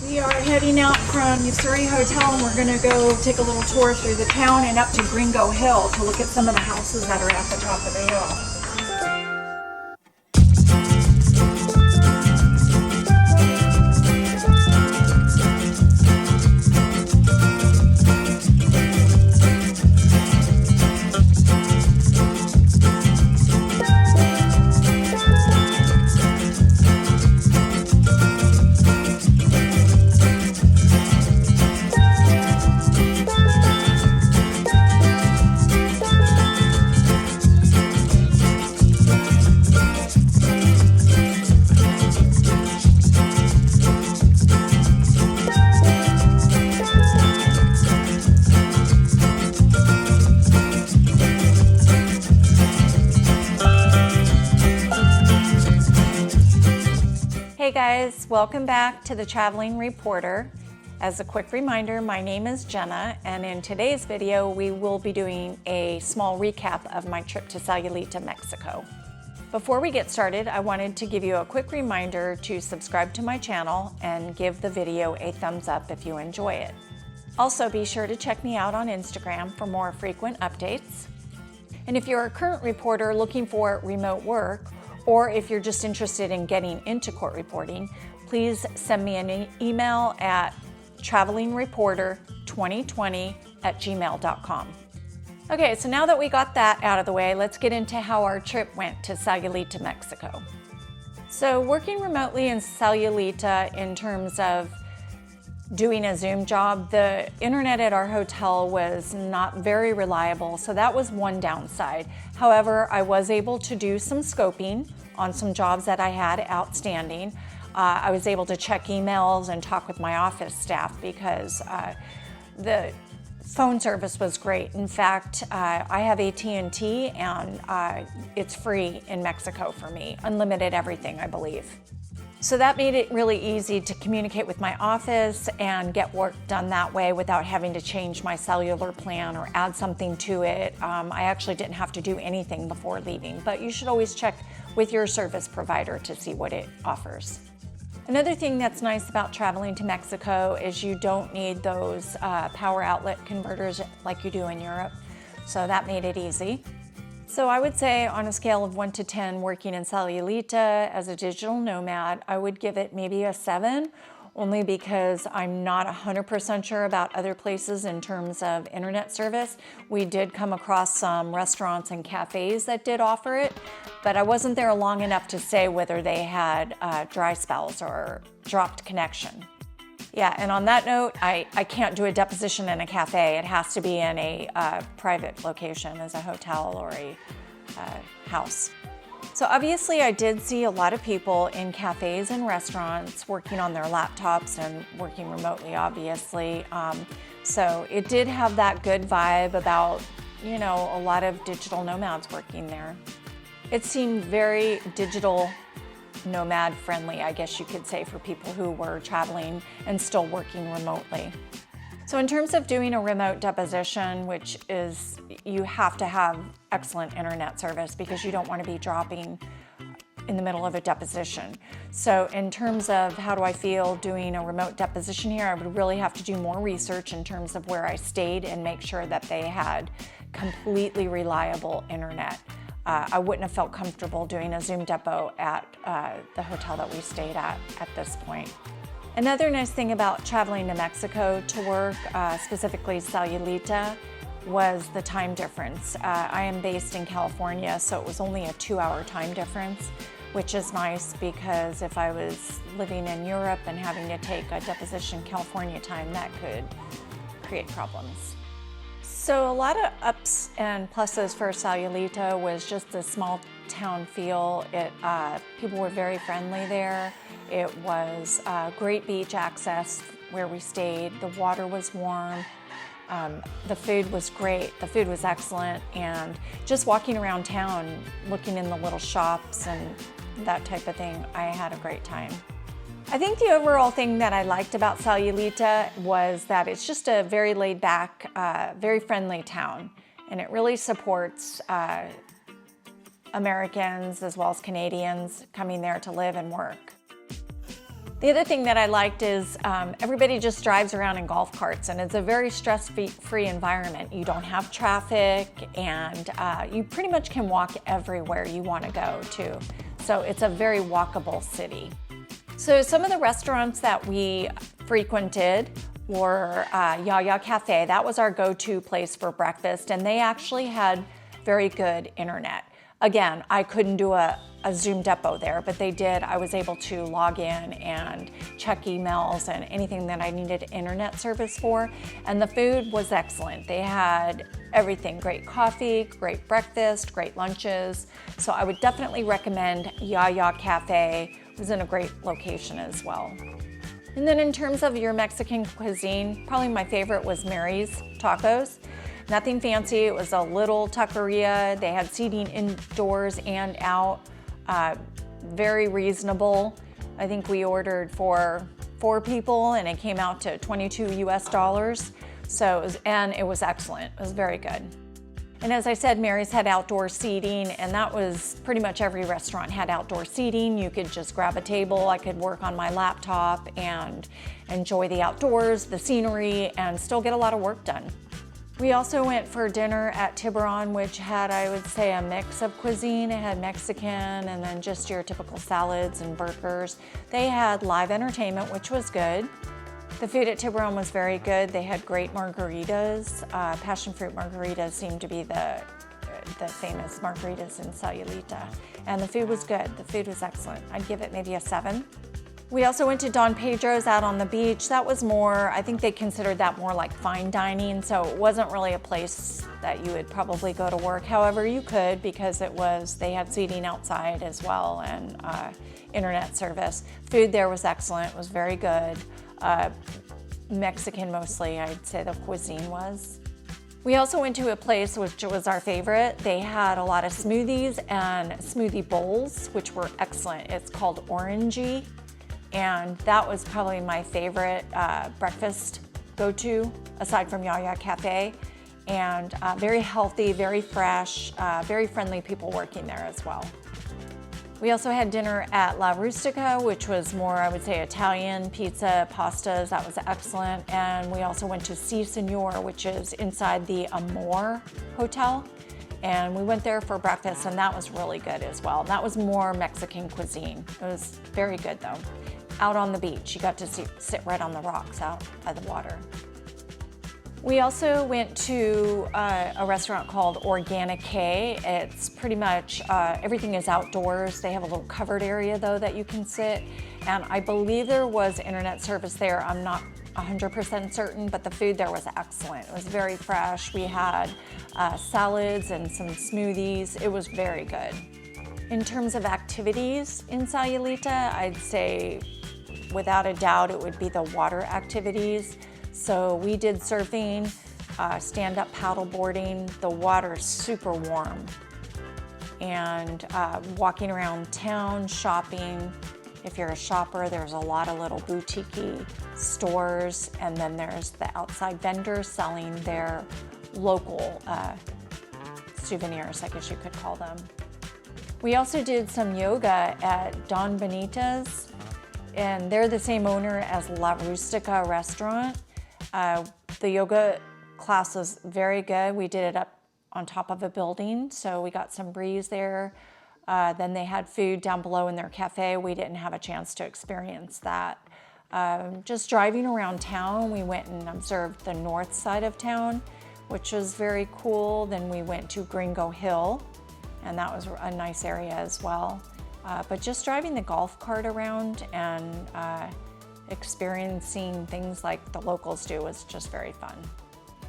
We are heading out from Usuri Hotel and we're going to go take a little tour through the town and up to Gringo Hill to look at some of the houses that are at the top of the hill. Hey guys, welcome back to the Traveling Reporter. As a quick reminder, my name is Jenna, and in today's video we will be doing a small recap of my trip to Sayulita, Mexico. Before we get started, I wanted to give you a quick reminder to subscribe to my channel and give the video a thumbs up if you enjoy it. Also, be sure to check me out on Instagram for more frequent updates. And if you're a current reporter looking for remote work, or if you're just interested in getting into court reporting, please send me an email at travelingreporter2020@gmail.com. Okay, so now that we got that out of the way, let's get into how our trip went to Sayulita, Mexico. So working remotely in Sayulita in terms of doing a Zoom job, the internet at our hotel was not very reliable, so that was one downside. However, I was able to do some scoping on some jobs that I had outstanding. I was able to check emails and talk with my office staff because the phone service was great. In fact, I have AT&T and it's free in Mexico for me, unlimited everything, I believe. So that made it really easy to communicate with my office and get work done that way without having to change my cellular plan or add something to it. I actually didn't have to do anything before leaving, but you should always check with your service provider to see what it offers. Another thing that's nice about traveling to Mexico is you don't need those power outlet converters like you do in Europe, so that made it easy. So I would say on a scale of 1 to 10 working in Sayulita as a digital nomad, I would give it maybe a 7, only because I'm not 100% sure about other places in terms of internet service. We did come across some restaurants and cafes that did offer it, but I wasn't there long enough to say whether they had dry spells or dropped connection. Yeah, and on that note, I can't do a deposition in a cafe. It has to be in a private location as a hotel or a house. So obviously I did see a lot of people in cafes and restaurants working on their laptops and working remotely, obviously. So it did have that good vibe about, you know, a lot of digital nomads working there. It seemed very digital nomad friendly, I guess you could say, for people who were traveling and still working remotely. So in terms of doing a remote deposition, which is you have to have excellent internet service because you don't want to be dropping in the middle of a deposition. So in terms of how do I feel doing a remote deposition here, I would really have to do more research in terms of where I stayed and make sure that they had completely reliable internet. I wouldn't have felt comfortable doing a Zoom depo at the hotel that we stayed at this point. Another nice thing about traveling to Mexico to work, specifically Sayulita, was the time difference. I am based in California, so it was only a 2-hour time difference, which is nice because if I was living in Europe and having to take a deposition California time, that could create problems. So a lot of ups and pluses for Sayulita was just the small town feel. People were very friendly there. It was great beach access where we stayed. The water was warm. The food was great. The food was excellent. And just walking around town, looking in the little shops and that type of thing, I had a great time. I think the overall thing that I liked about Sayulita was that it's just a very laid back, very friendly town, and it really supports Americans as well as Canadians coming there to live and work. The other thing that I liked is everybody just drives around in golf carts, and it's a very stress-free environment. You don't have traffic, and you pretty much can walk everywhere you want to go to. So it's a very walkable city. So some of the restaurants that we frequented were Yaya Cafe. That was our go-to place for breakfast, and they actually had very good internet. Again, I couldn't do a Zoom depot there, but they did. I was able to log in and check emails and anything that I needed internet service for. And the food was excellent. They had everything, great coffee, great breakfast, great lunches. So I would definitely recommend Yaya Cafe. It was in a great location as well. And then in terms of your Mexican cuisine, probably my favorite was Mary's Tacos. Nothing fancy, it was a little taqueria. They had seating indoors and out, very reasonable. I think we ordered for 4 people and it came out to $22 US. So it was excellent, it was very good. And as I said, Mary's had outdoor seating, and that was pretty much every restaurant had outdoor seating. You could just grab a table, I could work on my laptop and enjoy the outdoors, the scenery, and still get a lot of work done. We also went for dinner at Tiburon, which had, I would say, a mix of cuisine. It had Mexican and then just your typical salads and burgers. They had live entertainment, which was good. The food at Tiburon was very good. They had great margaritas. Passion fruit margaritas seemed to be the famous margaritas in Sayulita. And the food was good. The food was excellent. I'd give it maybe a 7. We also went to Don Pedro's out on the beach. That was more, I think they considered that more like fine dining, so it wasn't really a place that you would probably go to work. However, you could, because they had seating outside as well and internet service. Food there was excellent, it was very good. Mexican mostly, I'd say the cuisine was. We also went to a place which was our favorite. They had a lot of smoothies and smoothie bowls, which were excellent. It's called Orangey. And that was probably my favorite breakfast go-to, aside from Yaya Cafe. And very healthy, very fresh, very friendly people working there as well. We also had dinner at La Rustica, which was more, I would say, Italian, pizza, pastas. That was excellent. And we also went to Si Senor, which is inside the Amor Hotel. And we went there for breakfast, and that was really good as well. That was more Mexican cuisine. It was very good, though. Out on the beach, you got to sit right on the rocks out by the water. We also went to a restaurant called Organic K. It's pretty much, everything is outdoors. They have a little covered area though that you can sit. And I believe there was internet service there. I'm not 100% certain, but the food there was excellent. It was very fresh. We had salads and some smoothies. It was very good. In terms of activities in Sayulita, I'd say without a doubt it would be the water activities. So we did surfing, stand-up paddle boarding. The water's super warm. And walking around town, shopping. If you're a shopper, there's a lot of little boutique-y stores, and then there's the outside vendors selling their local souvenirs, I guess you could call them. We also did some yoga at Don Benita's, and they're the same owner as La Rustica restaurant. The yoga class was very good. We did it up on top of a building, so we got some breeze there. Then they had food down below in their cafe. We didn't have a chance to experience that. Just driving around town, we went and observed the north side of town, which was very cool. Then we went to Gringo Hill, and that was a nice area as well. But just driving the golf cart around and experiencing things like the locals do was just very fun.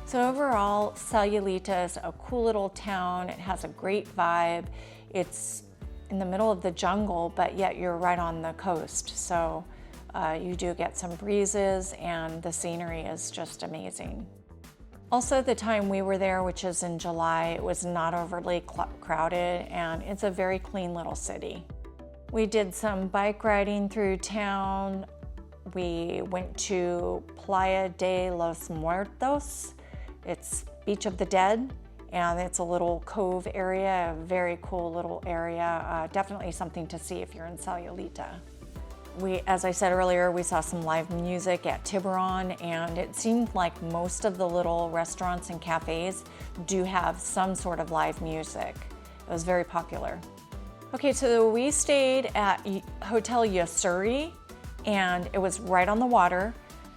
So overall, Sayulita is a cool little town. It has a great vibe. It's in the middle of the jungle, but yet you're right on the coast. So you do get some breezes, and the scenery is just amazing. Also, the time we were there, which is in July, it was not overly crowded, and it's a very clean little city. We did some bike riding through town. We went to Playa de los Muertos. It's Beach of the Dead, and it's a little cove area, a very cool little area. Definitely something to see if you're in Sayulita. As I said earlier, we saw some live music at Tiburon, and it seemed like most of the little restaurants and cafes do have some sort of live music. It was very popular. Okay, so we stayed at Hotel Yasuri, and it was right on the water.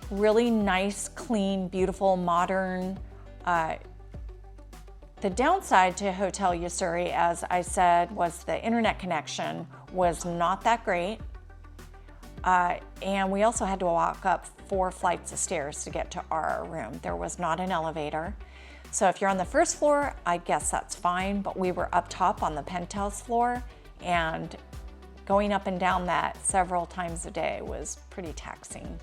Really nice, clean, beautiful, modern. The downside to Hotel Yasuri, as I said, was the internet connection was not that great. And we also had to walk up 4 flights of stairs to get to our room. There was not an elevator. So if you're on the first floor, I guess that's fine, but we were up top on the penthouse floor, and going up and down that several times a day was pretty taxing.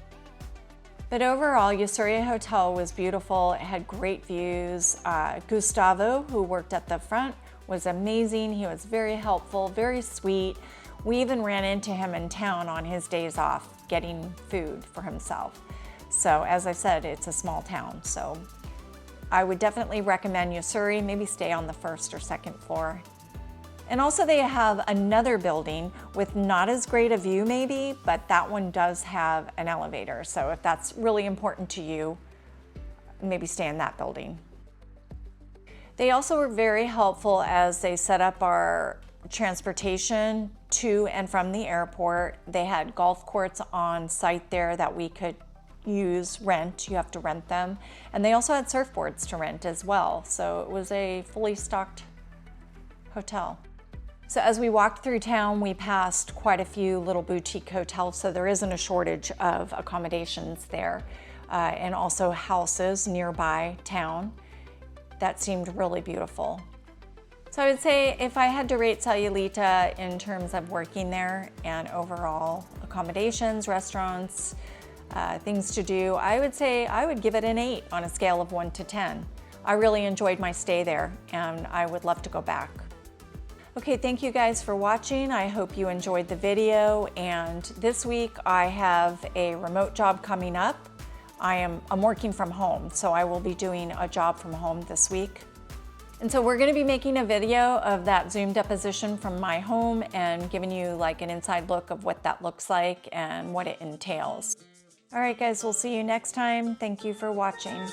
But overall, Yasuri Hotel was beautiful. It had great views. Gustavo, who worked at the front, was amazing. He was very helpful, very sweet. We even ran into him in town on his days off getting food for himself. So as I said, it's a small town. So I would definitely recommend Yasuri. Maybe stay on the first or second floor. And also they have another building with not as great a view maybe, but that one does have an elevator. So if that's really important to you, maybe stay in that building. They also were very helpful as they set up our transportation to and from the airport. They had golf courts on site there that we could rent. You have to rent them. And they also had surfboards to rent as well. So it was a fully stocked hotel. So as we walked through town, we passed quite a few little boutique hotels, so there isn't a shortage of accommodations there, and also houses nearby town. That seemed really beautiful. So I would say if I had to rate Sayulita in terms of working there and overall accommodations, restaurants, things to do, I would say I would give it an 8 on a scale of 1 to 10. I really enjoyed my stay there, and I would love to go back. Okay, thank you guys for watching. I hope you enjoyed the video, and this week I have a remote job coming up. I'm working from home, so I will be doing a job from home this week. And so we're gonna be making a video of that Zoom deposition from my home and giving you like an inside look of what that looks like and what it entails. All right guys, we'll see you next time. Thank you for watching.